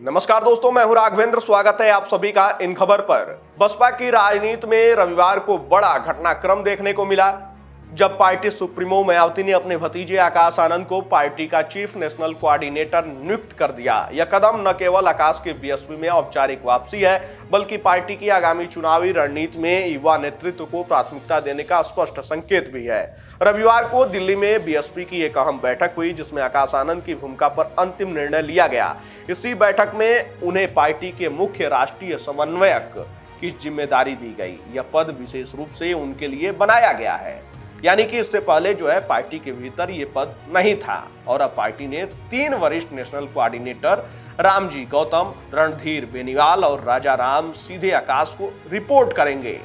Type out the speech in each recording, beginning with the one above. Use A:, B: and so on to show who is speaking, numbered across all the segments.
A: नमस्कार दोस्तों, मैं हूं राघवेंद्र। स्वागत है आप सभी का इन खबर पर। बसपा की राजनीति में रविवार को बड़ा घटनाक्रम देखने को मिला, जब पार्टी सुप्रीमो मायावती ने अपने भतीजे आकाश आनंद को पार्टी का चीफ नेशनल कोऑर्डिनेटर नियुक्त कर दिया। यह कदम न केवल आकाश के बीएसपी में औपचारिक वापसी है, बल्कि पार्टी की आगामी चुनावी रणनीति में युवा नेतृत्व को प्राथमिकता देने का स्पष्ट संकेत भी है। रविवार को दिल्ली में बीएसपी की एक अहम बैठक हुई, जिसमें आकाश आनंद की भूमिका पर अंतिम निर्णय लिया गया। इसी बैठक में उन्हें पार्टी के मुख्य राष्ट्रीय समन्वयक की जिम्मेदारी दी गई। यह पद विशेष रूप से उनके लिए बनाया गया है, यानी कि इससे पहले पार्टी के भीतर ये पद नहीं था। और अब पार्टी ने 3 वरिष्ठ नेशनल कोऑर्डिनेटर रामजी गौतम, रणधीर बेनीवाल और राजा राम सीधे आकाश को रिपोर्ट करेंगे।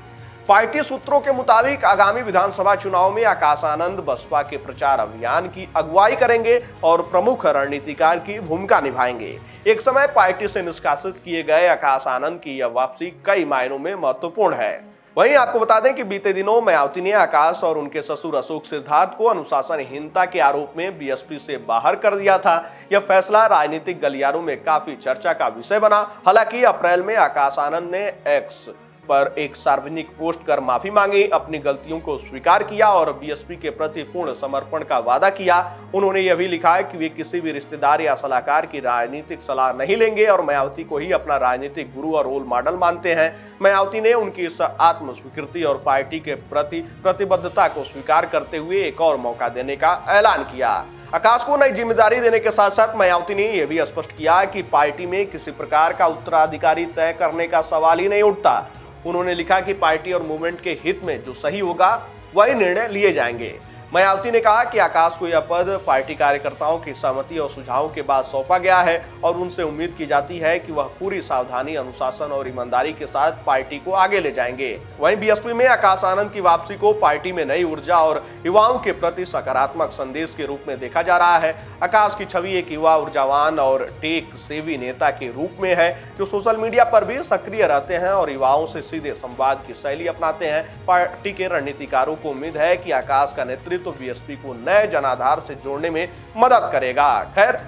A: पार्टी सूत्रों के मुताबिक आगामी विधानसभा चुनाव में आकाश आनंद बसपा के प्रचार अभियान की अगुवाई करेंगे और प्रमुख रणनीतिकार की भूमिका निभाएंगे। एक समय पार्टी से निष्कासित किए गए आकाश आनंद की यह वापसी कई मायनों में महत्वपूर्ण है। वहीं आपको बता दें कि बीते दिनों मायावती ने आकाश और उनके ससुर अशोक सिद्धार्थ को अनुशासनहीनता के आरोप में बीएसपी से बाहर कर दिया था। यह फैसला राजनीतिक गलियारों में काफी चर्चा का विषय बना। हालांकि अप्रैल में आकाश आनंद ने एक्स पर एक सार्वजनिक पोस्ट कर माफी मांगी, अपनी गलतियों को स्वीकार किया और बीएसपी के प्रति पूर्ण समर्पण का वादा किया। उन्होंने यह भी लिखा है कि वे किसी भी रिश्तेदार या सलाहकार की राजनीतिक सलाह नहीं लेंगे और मायावती को ही अपना राजनीतिक गुरु और रोल मॉडल मानते हैं। मायावती ने उनकी इस आत्मस्वीकृति और पार्टी के प्रति प्रतिबद्धता को स्वीकार करते हुए एक और मौका देने का ऐलान किया। आकाश को नई जिम्मेदारी देने के साथ साथ मायावती ने यह भी स्पष्ट किया कि पार्टी में किसी प्रकार का उत्तराधिकारी तय करने का सवाल ही नहीं उठता। उन्होंने लिखा कि पार्टी और मूवमेंट के हित में जो सही होगा वही निर्णय लिए जाएंगे। मायावती ने कहा कि आकाश को यह पद पार्टी कार्यकर्ताओं की सहमति और सुझावों के बाद सौंपा गया है और उनसे उम्मीद की जाती है कि वह पूरी सावधानी, अनुशासन और ईमानदारी के साथ पार्टी को आगे ले जाएंगे। वहीं बीएसपी में आकाश आनंद की वापसी को पार्टी में नई ऊर्जा और युवाओं के प्रति सकारात्मक संदेश के रूप में देखा जा रहा है। आकाश की छवि एक युवा, ऊर्जावान और टेक सेवी नेता के रूप में है, जो सोशल मीडिया पर भी सक्रिय रहते हैं और युवाओं से सीधे संवाद की शैली अपनाते हैं। पार्टी के रणनीतिकारों को उम्मीद है कि आकाश का नेतृत्व तो बीएसपी को नए जनाधार से जोड़ने में मदद करेगा। खैर,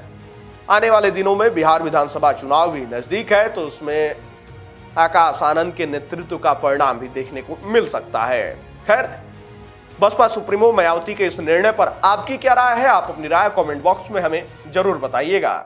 A: आने वाले दिनों में बिहार विधानसभा चुनाव भी नजदीक है, तो उसमें आकाश आनंद के नेतृत्व का परिणाम भी देखने को मिल सकता है। खैर, बसपा सुप्रीमो मायावती के इस निर्णय पर आपकी क्या राय है? आप अपनी राय कमेंट बॉक्स में हमें जरूर बताइएगा।